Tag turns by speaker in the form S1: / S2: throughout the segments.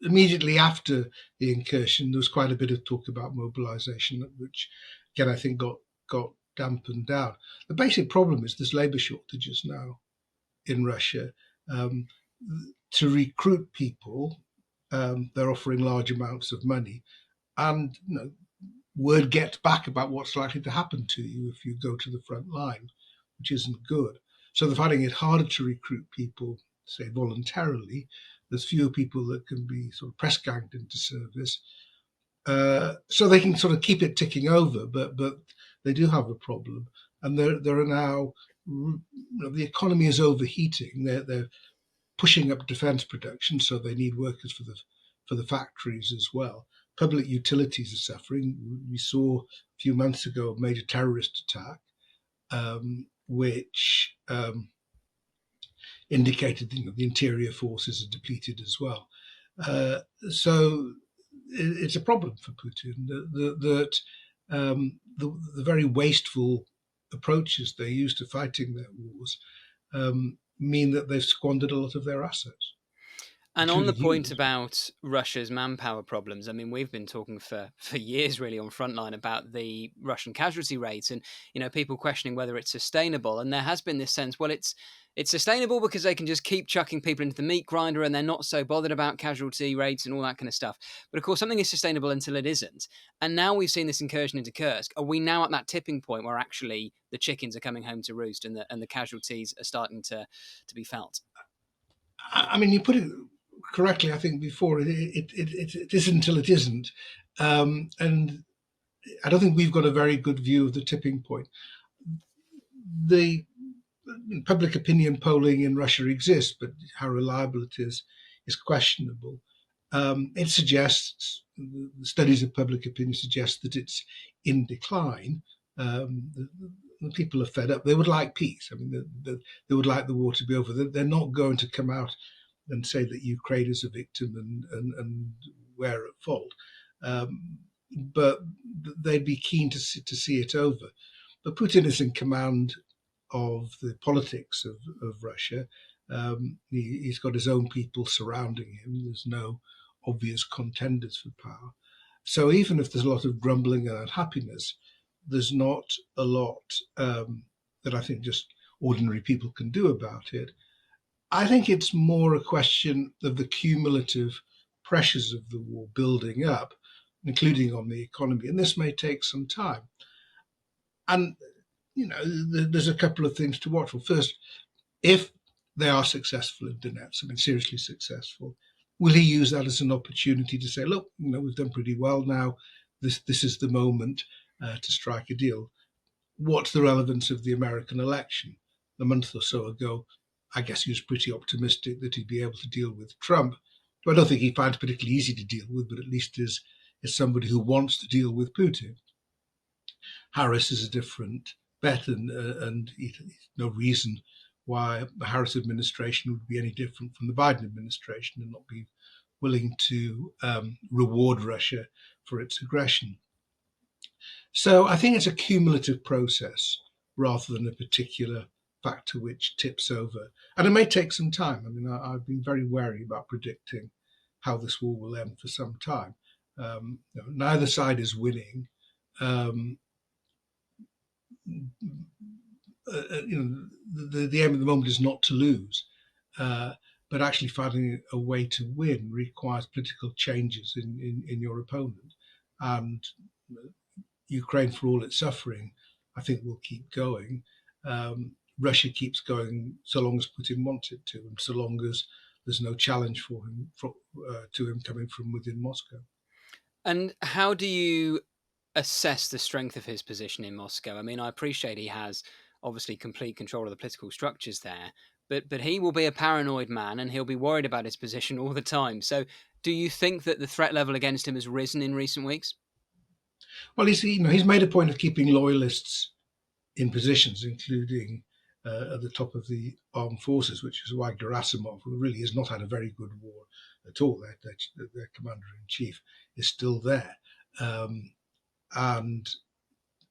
S1: immediately after the incursion, there was quite a bit of talk about mobilization, which again I think got dampened down. The basic problem is there's labour shortages now in Russia. Um, to recruit people, they're offering large amounts of money, and word gets back about what's likely to happen to you if you go to the front line, which isn't good. So they're finding it harder to recruit people, say voluntarily. There's fewer people that can be sort of press ganged into service, so they can sort of keep it ticking over. But they do have a problem, and there are now, the economy is overheating. They're pushing up defence production, so they need workers for the factories as well. Public utilities are suffering. We saw a few months ago a major terrorist attack, which indicated the interior forces are depleted as well. So it's a problem for Putin that the very wasteful approaches they use to fighting their wars mean that they've squandered a lot of their assets.
S2: And on the point about Russia's manpower problems, I mean, we've been talking for years really on Frontline about the Russian casualty rates and, people questioning whether it's sustainable. And there has been this sense, well, it's sustainable because they can just keep chucking people into the meat grinder and they're not so bothered about casualty rates and all that kind of stuff. But of course, something is sustainable until it isn't. And now we've seen this incursion into Kursk. Are we now at that tipping point where actually the chickens are coming home to roost and the casualties are starting to be felt?
S1: I mean, you put it correctly, I think, before. It is until it isn't. And I don't think we've got a very good view of the tipping point. The public opinion polling in Russia exists, but how reliable it is questionable. It suggests, the studies of public opinion suggest that it's in decline. The people are fed up. They would like peace. I mean, they would like the war to be over. They're not going to come out and say that Ukraine is a victim and we're at fault. But they'd be keen to see it over. But Putin is in command of the politics of Russia. He's got his own people surrounding him. There's no obvious contenders for power. So even if there's a lot of grumbling and unhappiness, there's not a lot that I think just ordinary people can do about it. I think it's more a question of the cumulative pressures of the war building up, including on the economy, and this may take some time. And there's a couple of things to watch for. First, if they are successful in Donetsk, I mean, seriously successful, will he use that as an opportunity to say, look, we've done pretty well now. This is the moment to strike a deal. What's the relevance of the American election? A month or so ago, I guess he was pretty optimistic that he'd be able to deal with Trump, who I don't think he finds particularly easy to deal with, but at least is somebody who wants to deal with Putin. Harris is a different bet, and no reason why the Harris administration would be any different from the Biden administration and not be willing to reward Russia for its aggression. So I think it's a cumulative process rather than a particular factor which tips over. And it may take some time. I mean, I've been very wary about predicting how this war will end for some time. Neither side is winning. The aim at the moment is not to lose, but actually finding a way to win requires political changes in your opponent. And Ukraine, for all its suffering, I think will keep going. Russia keeps going so long as Putin wants it to, and so long as there's no challenge for him to him coming from within Moscow.
S2: And how do you assess the strength of his position in Moscow? I mean, I appreciate he has obviously complete control of the political structures there, but he will be a paranoid man and he'll be worried about his position all the time. So do you think that the threat level against him has risen in recent weeks?
S1: Well, he's made a point of keeping loyalists in positions, including at the top of the armed forces, which is why Gerasimov, who really has not had a very good war at all, their commander-in-chief, is still there. And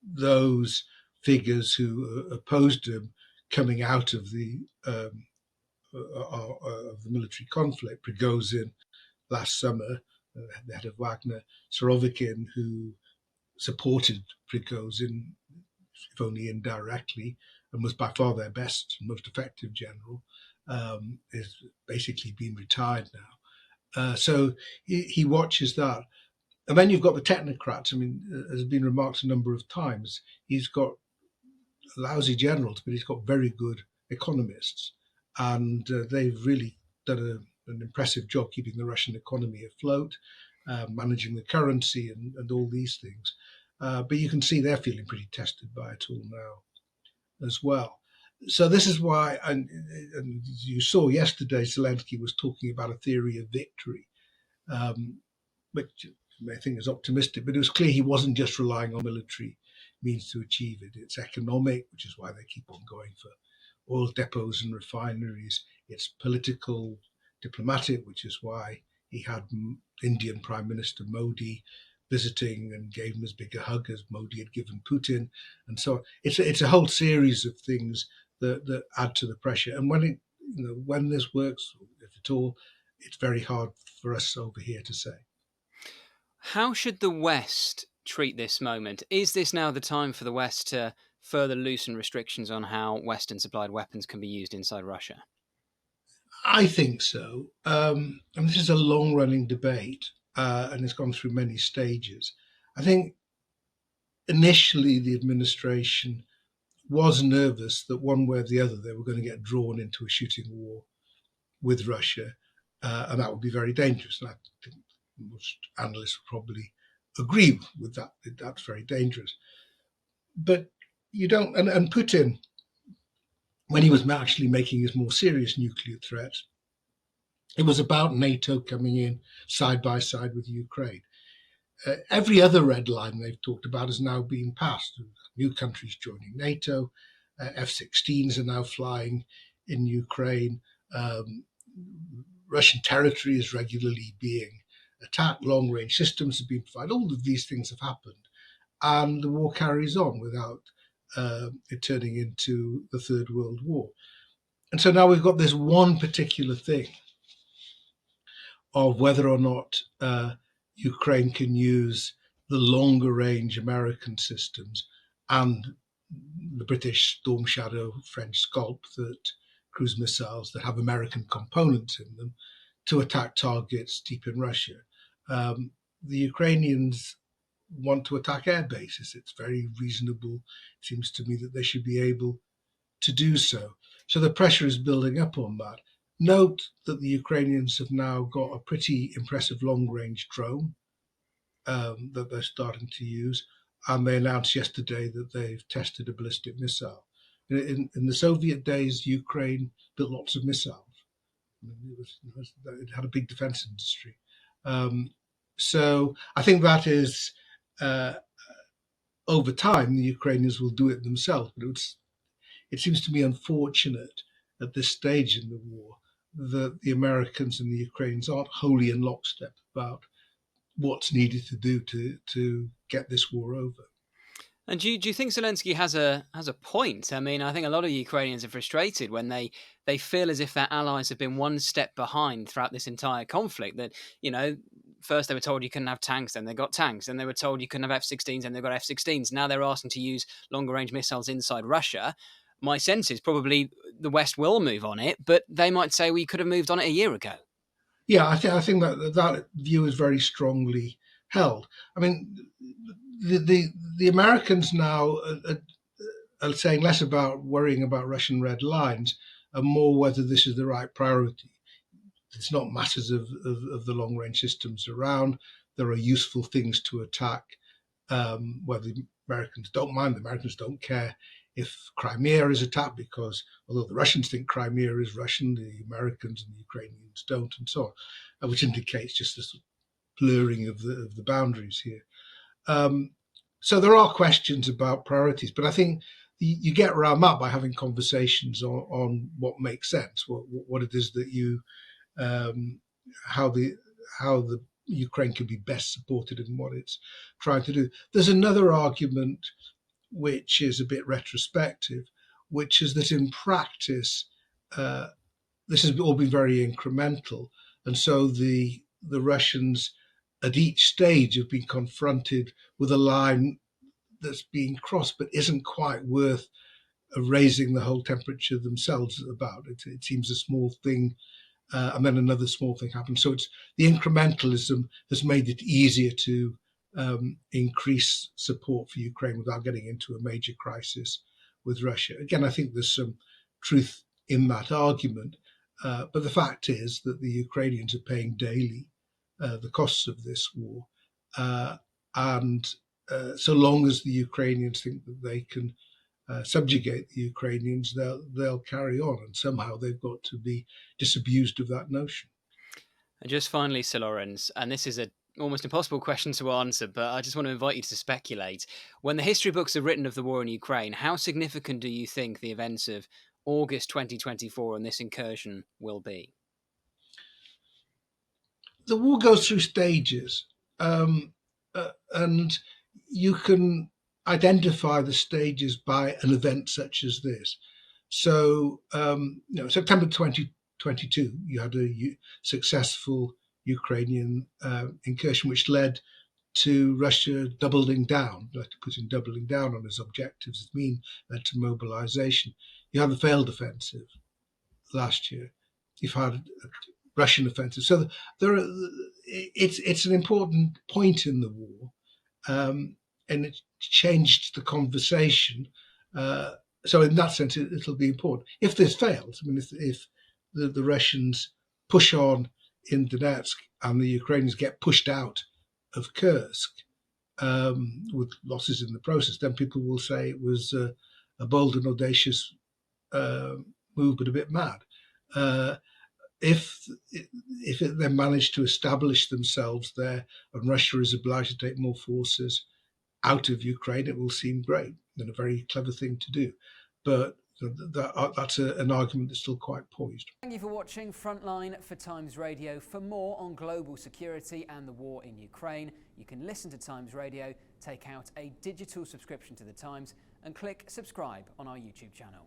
S1: those figures who opposed him coming out of the military conflict, Prigozhin last summer, the head of Wagner, Surovikin, who supported Prigozhin, if only indirectly, and was by far their best and most effective general, is basically been retired now. So he watches that. And then you've got the technocrats. I mean, as has been remarked a number of times, he's got lousy generals, but he's got very good economists. And they've really done an impressive job keeping the Russian economy afloat, managing the currency and all these things. But you can see they're feeling pretty tested by it all now as well. So this is why, and you saw yesterday, Zelensky was talking about a theory of victory, which you may think is optimistic, but it was clear he wasn't just relying on military means to achieve it. It's economic, which is why they keep on going for oil depots and refineries. It's political, diplomatic, which is why he had Indian Prime Minister Modi visiting and gave him as big a hug as Modi had given Putin, and so on. It's a whole series of things that add to the pressure. And when this works, if at all, it's very hard for us over here to say.
S2: How should the West treat this moment? Is this now the time for the West to further loosen restrictions on how Western supplied weapons can be used inside Russia?
S1: I think so. And this is a long running debate, and it's gone through many stages. I think initially the administration was nervous that one way or the other they were going to get drawn into a shooting war with Russia, and that would be very dangerous. And I think most analysts would probably agree with that. That's very dangerous. But you don't, and Putin, when he was actually making his more serious nuclear threats, it was about NATO coming in side by side with Ukraine. Every other red line they've talked about has now been passed. New countries joining NATO, F-16s are now flying in Ukraine. Russian territory is regularly being attacked. Long-range systems have been provided. All of these things have happened, and the war carries on without it turning into the Third World War. And so now we've got this one particular thing of whether or not Ukraine can use the longer range American systems and the British Storm Shadow, French Scalp, that cruise missiles that have American components in them to attack targets deep in Russia. The Ukrainians want to attack air bases. It's very reasonable, it seems to me, that they should be able to do so. So the pressure is building up on that. Note that the Ukrainians have now got a pretty impressive long-range drone that they're starting to use, and they announced yesterday that they've tested a ballistic missile. In the Soviet days, Ukraine built lots of missiles. It had a big defense industry. So I think that is, over time, the Ukrainians will do it themselves. But it seems to me unfortunate at this stage in the war that the Americans and the Ukrainians aren't wholly in lockstep about what's needed to do to get this war over.
S2: And do you think Zelensky has a point? I mean, I think a lot of Ukrainians are frustrated when they feel as if their allies have been one step behind throughout this entire conflict. That, first they were told you couldn't have tanks, then they got tanks, then they were told you couldn't have F-16s, and they've got F-16s. Now they're asking to use longer range missiles inside Russia. My sense is probably the West will move on it, but they might say we could have moved on it a year ago.
S1: Yeah, I think that view is very strongly held. I mean, the Americans now are saying less about worrying about Russian red lines and more whether this is the right priority. It's not masses of the long range systems around. There are useful things to attack. Where the Americans don't mind, the Americans don't care if Crimea is attacked, because although the Russians think Crimea is Russian, the Americans and the Ukrainians don't, and so on, which indicates just this blurring of the boundaries here. So there are questions about priorities, but I think you get around that by having conversations on what makes sense, what it is that you, how the Ukraine can be best supported in what it's trying to do. There's another argument which is a bit retrospective, which is that in practice, this has all been very incremental. And so the the Russians at each stage have been confronted with a line that's being crossed but isn't quite worth raising the whole temperature themselves about. It seems a small thing, and then another small thing happens. So it's the incrementalism has made it easier to increase support for Ukraine without getting into a major crisis with Russia. Again, I think there's some truth in that argument, but the fact is that the Ukrainians are paying daily the costs of this war, and so long as the Ukrainians think that they can subjugate the Ukrainians, they'll carry on, and somehow they've got to be disabused of that notion.
S2: And just finally, Sir Laurence, and this is a almost impossible question to answer, but I just want to invite you to speculate. When the history books are written of the war in Ukraine, how significant do you think the events of August 2024 and this incursion will be?
S1: The war goes through stages, and you can identify the stages by an event such as this. So, September 2022, you had a successful Ukrainian incursion, which led to Russia doubling down, like Putin doubling down on his objectives. It led to mobilization. You had the failed offensive last year. You've had a Russian offensive. So it's an important point in the war, and it changed the conversation. So in that sense, it'll be important. If this fails, I mean, if the Russians push on in Donetsk and the Ukrainians get pushed out of Kursk with losses in the process, then people will say it was a bold and audacious move, but a bit mad. If it then managed to establish themselves there and Russia is obliged to take more forces out of Ukraine, it will seem great and a very clever thing to do. But that's an argument that's still quite poised.
S2: Thank you for watching Frontline for Times Radio. For more on global security and the war in Ukraine, you can listen to Times Radio, take out a digital subscription to the Times, and click subscribe on our YouTube channel.